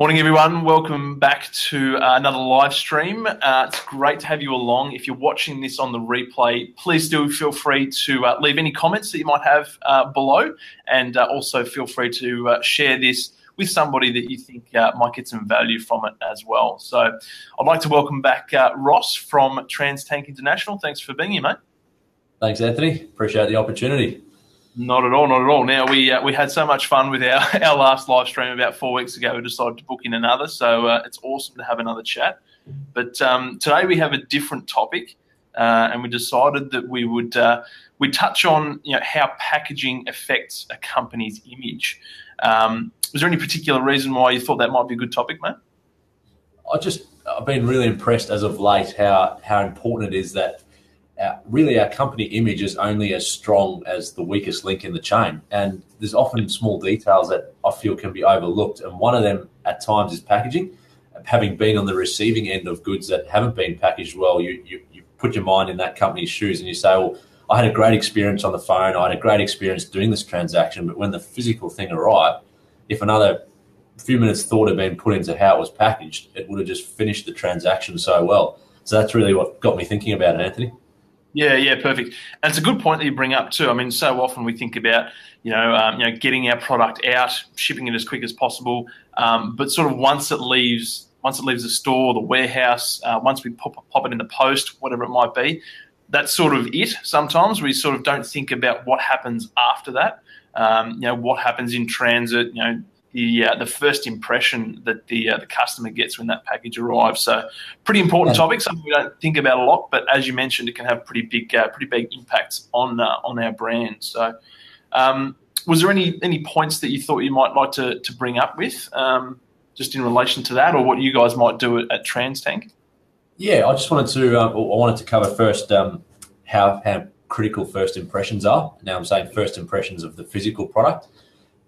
Morning, everyone. Welcome back to another live stream. It's great to have you along. If you're watching this on the replay, please do feel free to leave any comments that you might have below, and also feel free to share this with somebody that you think might get some value from it as well. So I'd like to welcome back Ross from Trans Tank International. Thanks for being here, mate. Thanks, Anthony. Appreciate the opportunity. Not at all, not at all. Now, we had so much fun with our last live stream about 4 weeks ago. We decided to book in another, so it's awesome to have another chat. But today we have a different topic, and we decided that we'd touch on how packaging affects a company's image. Was there any particular reason why you thought that might be a good topic, mate? I've been really impressed as of late how important it is that really our company image is only as strong as the weakest link in the chain. And there's often small details that I feel can be overlooked. And one of them at times is packaging. Having been on the receiving end of goods that haven't been packaged well, you put your mind in that company's shoes and you say, well, I had a great experience on the phone. I had a great experience doing this transaction. But when the physical thing arrived, if another few minutes thought had been put into how it was packaged, it would have just finished the transaction so well. So that's really what got me thinking about it, Anthony. Yeah, perfect. And it's a good point that you bring up too. I mean, so often we think about, getting our product out, shipping it as quick as possible, but sort of once it leaves the store, the warehouse, once we pop it in the post, whatever it might be, that's sort of it. Sometimes we sort of don't think about what happens after that. What happens in transit, the first impression that the customer gets when that package arrives. So pretty important topic, something we don't think about a lot, but as you mentioned, it can have pretty big impacts on our brand. So was there any points that you thought you might like to bring up with just in relation to that, or what you guys might do at Trans Tank? Yeah, I just wanted to cover first how critical first impressions are. Now I'm saying first impressions of the physical product.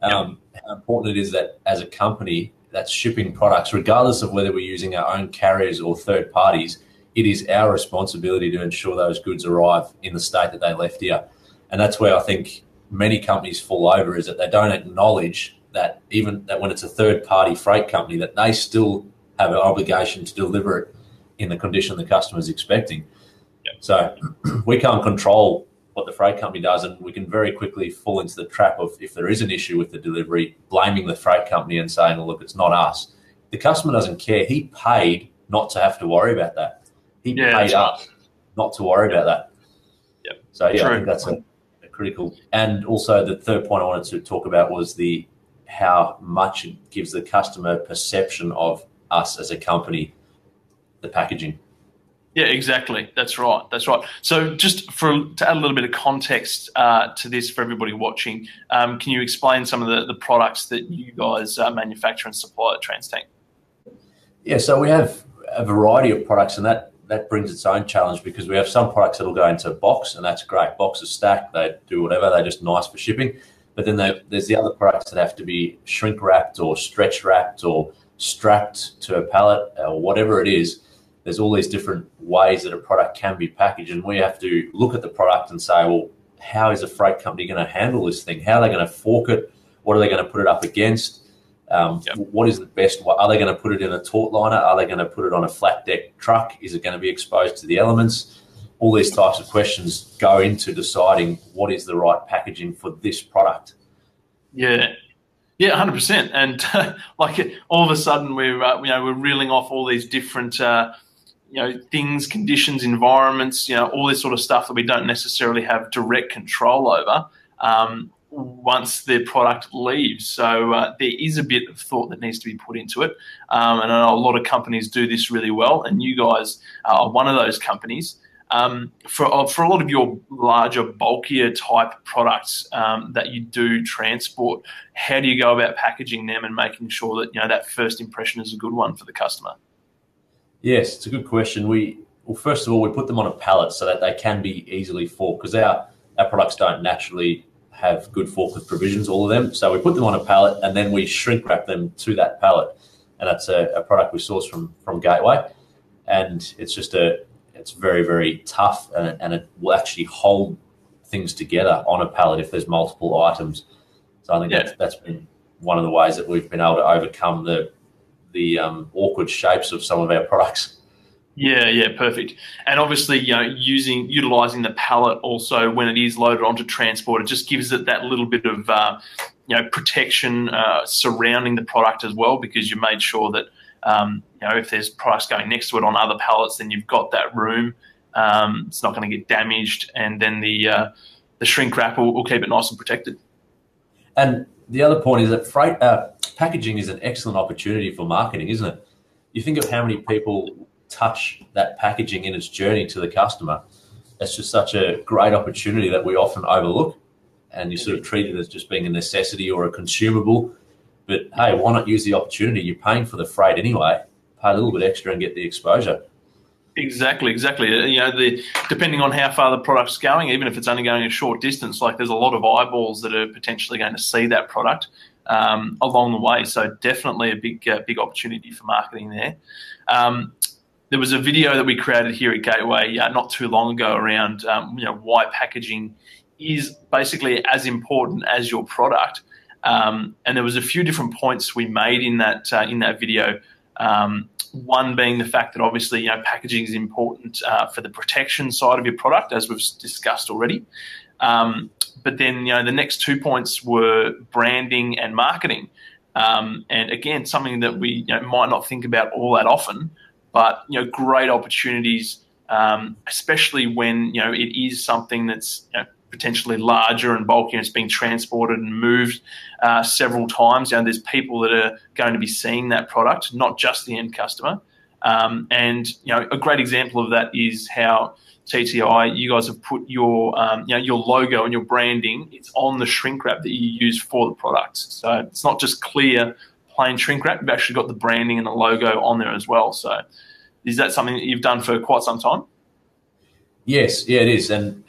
How important it is that as a company that's shipping products, regardless of whether we're using our own carriers or third parties, it is our responsibility to ensure those goods arrive in the state that they left here. And that's where I think many companies fall over, is that they don't acknowledge that even that when it's a third party freight company, that they still have an obligation to deliver it in the condition the customer is expecting. So we can't control what the freight company does, and we can very quickly fall into the trap of, if there is an issue with the delivery, blaming the freight company and saying, well, look, it's not us. The customer doesn't care. He paid not to have to worry about that. He paid us not to worry about that. Yep. So I think that's a critical. And also the third point I wanted to talk about was how much it gives the customer perception of us as a company, the packaging. Yeah, exactly. That's right. So just to add a little bit of context to this for everybody watching, can you explain some of the products that you guys manufacture and supply at Trans Tank? Yeah, so we have a variety of products, and that brings its own challenge, because we have some products that will go into a box, and that's great. Boxes stacked, they do whatever, they're just nice for shipping. But then there's the other products that have to be shrink wrapped or stretch wrapped or strapped to a pallet or whatever it is. There's all these different ways that a product can be packaged, and we have to look at the product and say, well, how is a freight company going to handle this thing? How are they going to fork it? What are they going to put it up against? What is the best? Are they going to put it in a taut liner? Are they going to put it on a flat deck truck? Is it going to be exposed to the elements? All these types of questions go into deciding what is the right packaging for this product. Yeah, 100%. And all of a sudden we're reeling off all these different things, conditions, environments, all this sort of stuff that we don't necessarily have direct control over once the product leaves. So there is a bit of thought that needs to be put into it. And I know a lot of companies do this really well, and you guys are one of those companies. For a lot of your larger, bulkier type products that you do transport, how do you go about packaging them and making sure that that first impression is a good one for the customer? Yes, it's a good question. First of all, we put them on a pallet so that they can be easily forked, because our products don't naturally have good forklift provisions, all of them. So we put them on a pallet and then we shrink wrap them to that pallet. And that's a product we source from Gateway. And it's very, very tough, and it will actually hold things together on a pallet if there's multiple items. So I think that's been one of the ways that we've been able to overcome the the awkward shapes of some of our products. Yeah, perfect. And obviously, utilizing the pallet also when it is loaded onto transport, it just gives it that little bit of protection surrounding the product as well, because you made sure that if there's products going next to it on other pallets, then you've got that room. It's not going to get damaged, and then the shrink wrap will keep it nice and protected. And the other point is that packaging is an excellent opportunity for marketing, isn't it? You think of how many people touch that packaging in its journey to the customer. It's just such a great opportunity that we often overlook, and you sort of treat it as just being a necessity or a consumable. But hey, why not use the opportunity? You're paying for the freight anyway. Pay a little bit extra and get the exposure. Exactly. Depending on how far the product's going, even if it's only going a short distance, like there's a lot of eyeballs that are potentially going to see that product along the way. So definitely a big opportunity for marketing there. There was a video that we created here at Gateway not too long ago around why packaging is basically as important as your product, and there was a few different points we made in that video. One being the fact that obviously packaging is important for the protection side of your product, as we've discussed already. But then the next 2 points were branding and marketing, and again something that we might not think about all that often. But great opportunities, especially when it is something that's potentially larger and bulky, and it's being transported and moved several times. There's people that are going to be seeing that product, not just the end customer. And a great example of that is how TTI, you guys have put your logo and your branding. It's on the shrink wrap that you use for the product. So it's not just clear plain shrink wrap. You've actually got the branding and the logo on there as well. So is that something that you've done for quite some time? Yes, yeah, it is, and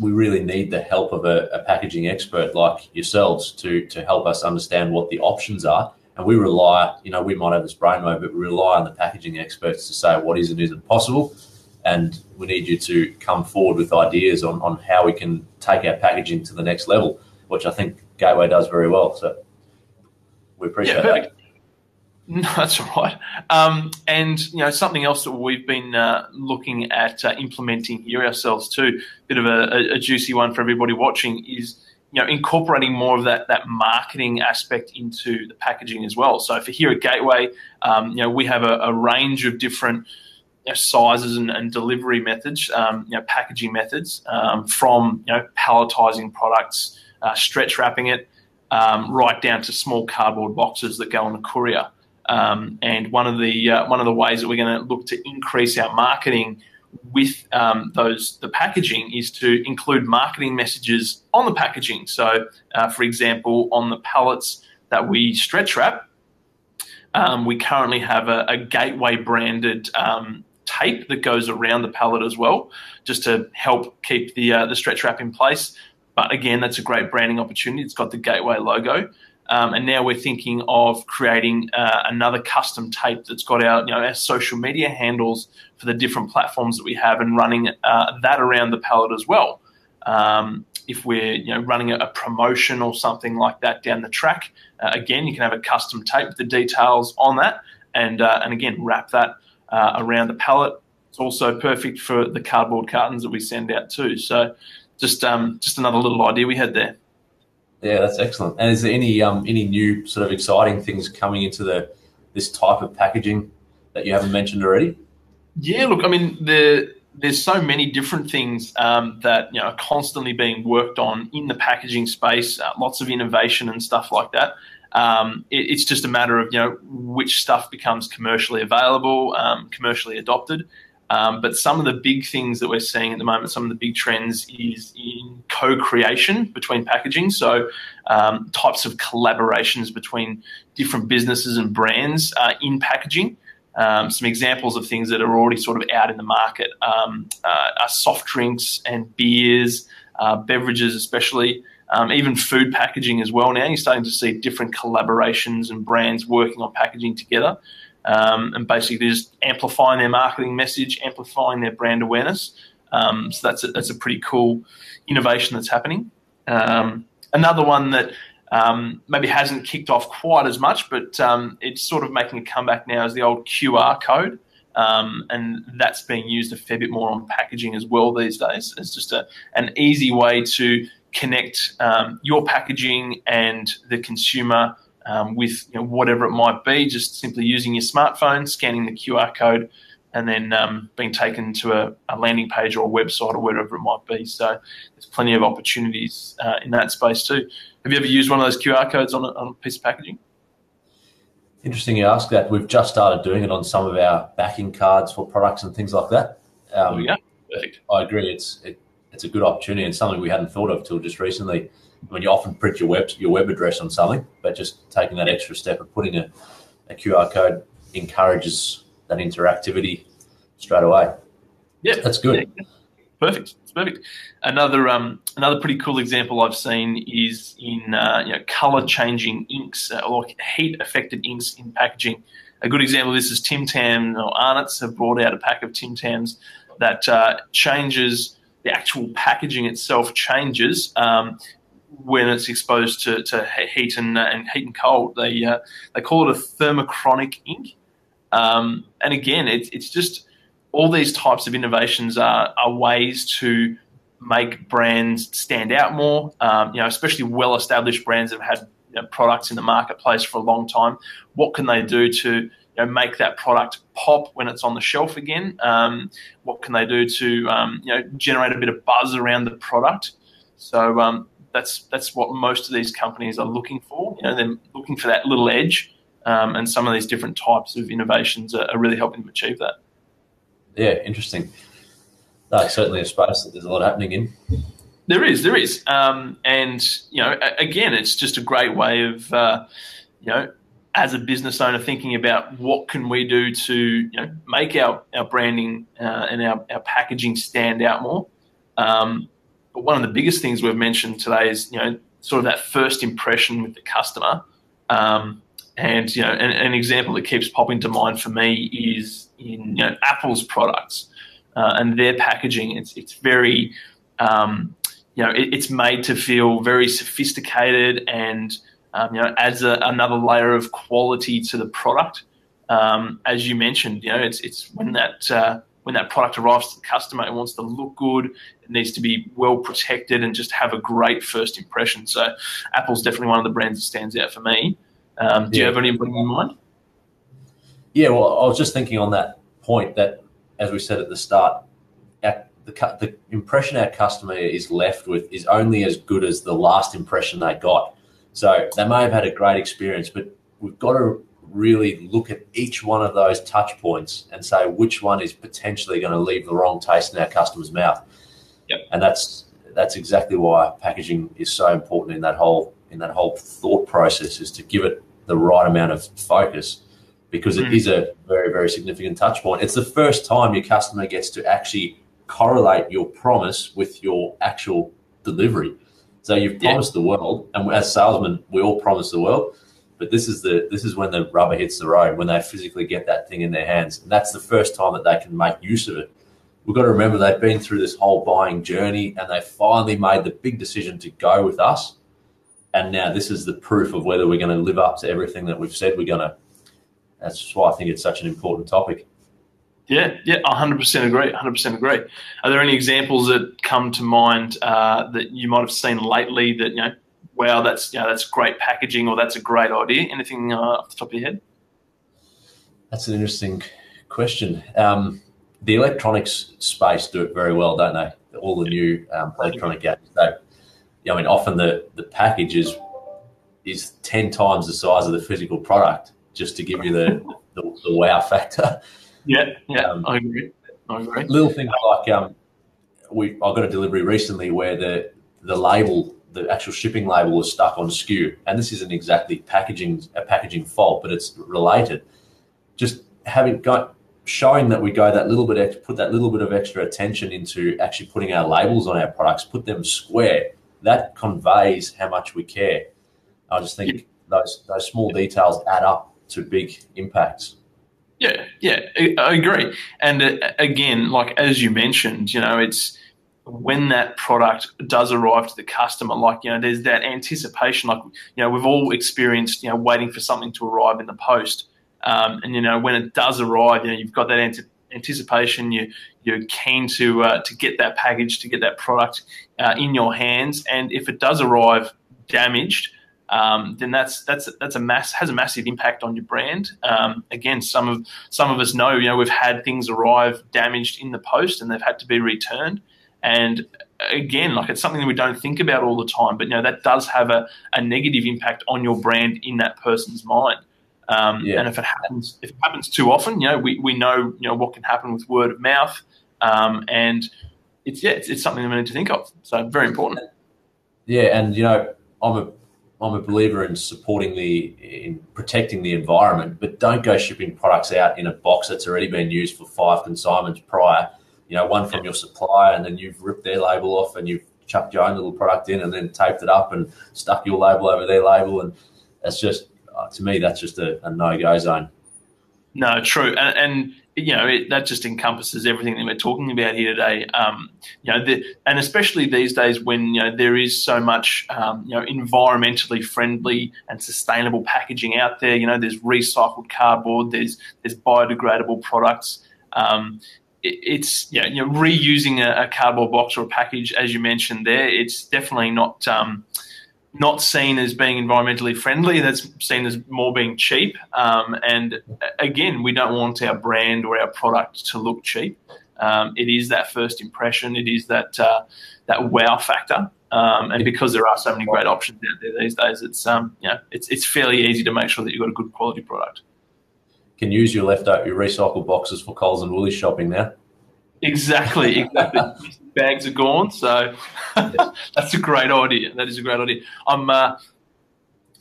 we really need the help of a packaging expert like yourselves to help us understand what the options are. And we rely, we might have this brainwave, but we rely on the packaging experts to say what is and isn't possible. And we need you to come forward with ideas on how we can take our packaging to the next level, which I think Gateway does very well. So we appreciate that. No, that's all right. And something else that we've been looking at implementing here ourselves too, bit of a juicy one for everybody watching, is incorporating more of that marketing aspect into the packaging as well. So for here at Gateway, we have a range of different sizes and delivery methods, packaging methods, from palletizing products, stretch wrapping it, right down to small cardboard boxes that go on a courier. And one of the ways that we're going to look to increase our marketing with the packaging is to include marketing messages on the packaging. So, for example, on the pallets that we stretch wrap, we currently have a Gateway branded tape that goes around the pallet as well, just to help keep the stretch wrap in place. But again, that's a great branding opportunity. It's got the Gateway logo. And now we're thinking of creating another custom tape that's got our social media handles for the different platforms that we have, and running that around the pallet as well. If we're running a promotion or something like that down the track, again, you can have a custom tape with the details on that, and again wrap that around the pallet. It's also perfect for the cardboard cartons that we send out too. So just another little idea we had there. Yeah, that's excellent. And is there any new sort of exciting things coming into this type of packaging that you haven't mentioned already? Yeah, look, I mean, there's so many different things that are constantly being worked on in the packaging space. Lots of innovation and stuff like that. It's just a matter of which stuff becomes commercially available, commercially adopted. But some of the big things that we're seeing at the moment, some of the big trends is in co-creation between packaging. So types of collaborations between different businesses and brands in packaging. Some examples of things that are already sort of out in the market are soft drinks and beers, beverages especially, even food packaging as well. Now you're starting to see different collaborations and brands working on packaging together. And basically just amplifying their marketing message, amplifying their brand awareness. So that's a pretty cool innovation that's happening. Another one that maybe hasn't kicked off quite as much, but it's sort of making a comeback now as the old QR code. And that's being used a fair bit more on packaging as well these days. It's just an easy way to connect your packaging and the consumer with whatever it might be, just simply using your smartphone, scanning the QR code, and then being taken to a landing page or a website or wherever it might be. So there's plenty of opportunities in that space too. Have you ever used one of those QR codes on a piece of packaging? Interesting you ask that. We've just started doing it on some of our backing cards for products and things like that. Yeah, perfect. I agree. It's a good opportunity and something we hadn't thought of till just recently. I mean, you often print your web address on something, but just taking that extra step of putting a QR code encourages that interactivity straight away. Yeah, that's good. Yeah. Perfect. It's perfect. Another pretty cool example I've seen is in color changing inks or heat affected inks in packaging. A good example of this is Tim Tam or Arnott's have brought out a pack of Tim Tams that changes the actual packaging itself changes when it's exposed to heat and cold. They call it a thermochromic ink, and again, it's just all these types of innovations are ways to make brands stand out more. Especially well-established brands that have had products in the marketplace for a long time. What can they do to make that product pop when it's on the shelf again? What can they do to generate a bit of buzz around the product? So that's what most of these companies are looking for. They're looking for that little edge, and some of these different types of innovations are really helping them achieve that. Yeah, interesting. No, it's certainly a space that there's a lot happening in. There is, and again, it's just a great way of as a business owner thinking about what can we do to make our branding and our packaging stand out more. But one of the biggest things we've mentioned today is sort of that first impression with the customer. And an example that keeps popping to mind for me is in Apple's products and their packaging. It's very it's made to feel very sophisticated and adds another layer of quality to the product. As you mentioned, it's when that product arrives to the customer, it wants to look good, it needs to be well protected, and just have a great first impression. So Apple's definitely one of the brands that stands out for me. Do you have anybody in mind? Yeah, well, I was just thinking on that point that, as we said at the start, the impression our customer is left with is only as good as the last impression they got. So they may have had a great experience, but we've got to really look at each one of those touch points and say which one is potentially going to leave the wrong taste in our customer's mouth. Yep. And that's exactly why packaging is so important in that whole thought process, is to give it the right amount of focus, because it is a very, very significant touch point. It's the first time your customer gets to actually correlate your promise with your actual delivery. So you've promised the world, and as salesmen, we all promise the world, but this is when the rubber hits the road, when they physically get that thing in their hands. And that's the first time that they can make use of it. We've got to remember they've been through this whole buying journey, and they finally made the big decision to go with us. And now this is the proof of whether we're going to live up to everything that we've said we're going to. That's why I think it's such an important topic. Yeah, 100% agree. 100% agree. Are there any examples that come to mind that you might have seen lately that wow, that's great packaging, or that's a great idea? Anything off the top of your head? That's an interesting question. The electronics space do it very well, don't they? All the new electronic gadgets. So, often the package is 10 times the size of the physical product, just to give you the wow factor. Yeah, I agree. Little things like I got a delivery recently where the label, the actual shipping label, was stuck on SKU, and this isn't exactly a packaging fault, but it's related. Just showing that we go that little bit, put that little bit of extra attention into actually putting our labels on our products, put them square. That conveys how much we care. I just think those small details add up to big impacts. Yeah, I agree. And again, like as you mentioned, it's when that product does arrive to the customer, like, there's that anticipation, like, we've all experienced, waiting for something to arrive in the post. And, when it does arrive, you've got that anticipation, you're keen to get that package, to get that product in your hands. And if it does arrive damaged, then that's has a massive impact on your brand. Again, some of us know, we've had things arrive damaged in the post and they've had to be returned. And again, like, it's something that we don't think about all the time, but that does have a negative impact on your brand in that person's mind. And if it happens too often, we know what can happen with word of mouth, and it's something that we need to think of. So very important. Yeah, and I'm a believer in in protecting the environment, but don't go shipping products out in a box that's already been used for 5 consignments prior. One from your supplier, and then you've ripped their label off and you've chucked your own little product in and then taped it up and stuck your label over their label, and that's just, to me, that's just a no-go zone. No, true, and that just encompasses everything that we're talking about here today. And especially these days when there is so much environmentally friendly and sustainable packaging out there. There's recycled cardboard, there's biodegradable products. It's reusing a cardboard box or a package, as you mentioned there. It's definitely not seen as being environmentally friendly. That's seen as more being cheap. And again, we don't want our brand or our product to look cheap. It is that first impression. It is that wow factor. And because there are so many great options out there these days, it's fairly easy to make sure that you've got a good quality product. Can use your recycled boxes for Coles and Woolies shopping now. Exactly. Bags are gone, so that's a great idea. That is a great idea.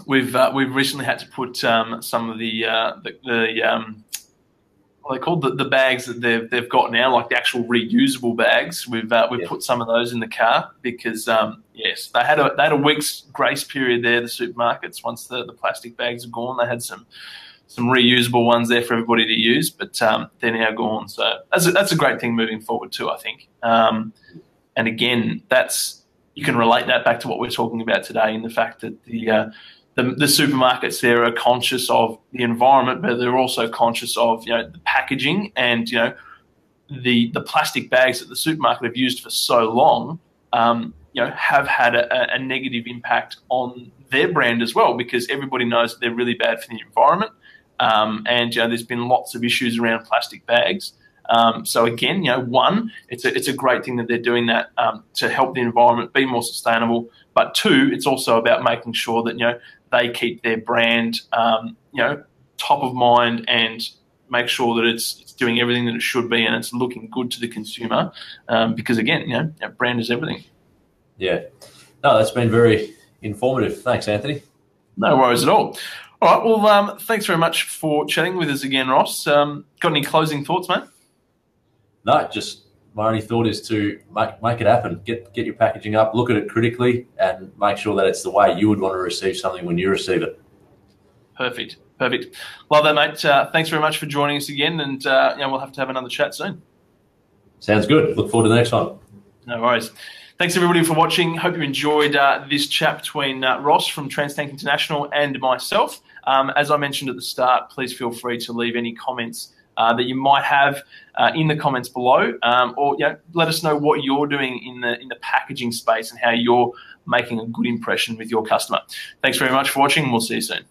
We've recently had to put some of the what are they called, the bags that they've got now, like the actual reusable bags. We've put some of those in the car because yes, they had a week's grace period there. The supermarkets, once the plastic bags are gone, they had some reusable ones there for everybody to use, but they're now gone. So that's a great thing moving forward too, I think. And again, you can relate that back to what we're talking about today, in the fact that the supermarkets there are conscious of the environment, but they're also conscious of the packaging and the plastic bags that the supermarket have used for so long. Have had a negative impact on their brand as well, because everybody knows that they're really bad for the environment. And there's been lots of issues around plastic bags. So again, one, it's a great thing that they're doing that to help the environment be more sustainable. But two, it's also about making sure that they keep their brand top of mind and make sure that it's doing everything that it should be and it's looking good to the consumer. Because again, brand is everything. Yeah. No, that's been very informative. Thanks, Anthony. No worries at all. All right. Well, thanks very much for chatting with us again, Ross. Got any closing thoughts, mate? No, just my only thought is to make it happen. Get your packaging up, look at it critically, and make sure that it's the way you would want to receive something when you receive it. Perfect. Love that, mate. Thanks very much for joining us again, and we'll have to have another chat soon. Sounds good. Look forward to the next one. No worries. Thanks, everybody, for watching. Hope you enjoyed this chat between Ross from TransTank International and myself. As I mentioned at the start, please feel free to leave any comments that you might have in the comments below, or let us know what you're doing in the packaging space and how you're making a good impression with your customer. Thanks very much for watching, and we'll see you soon.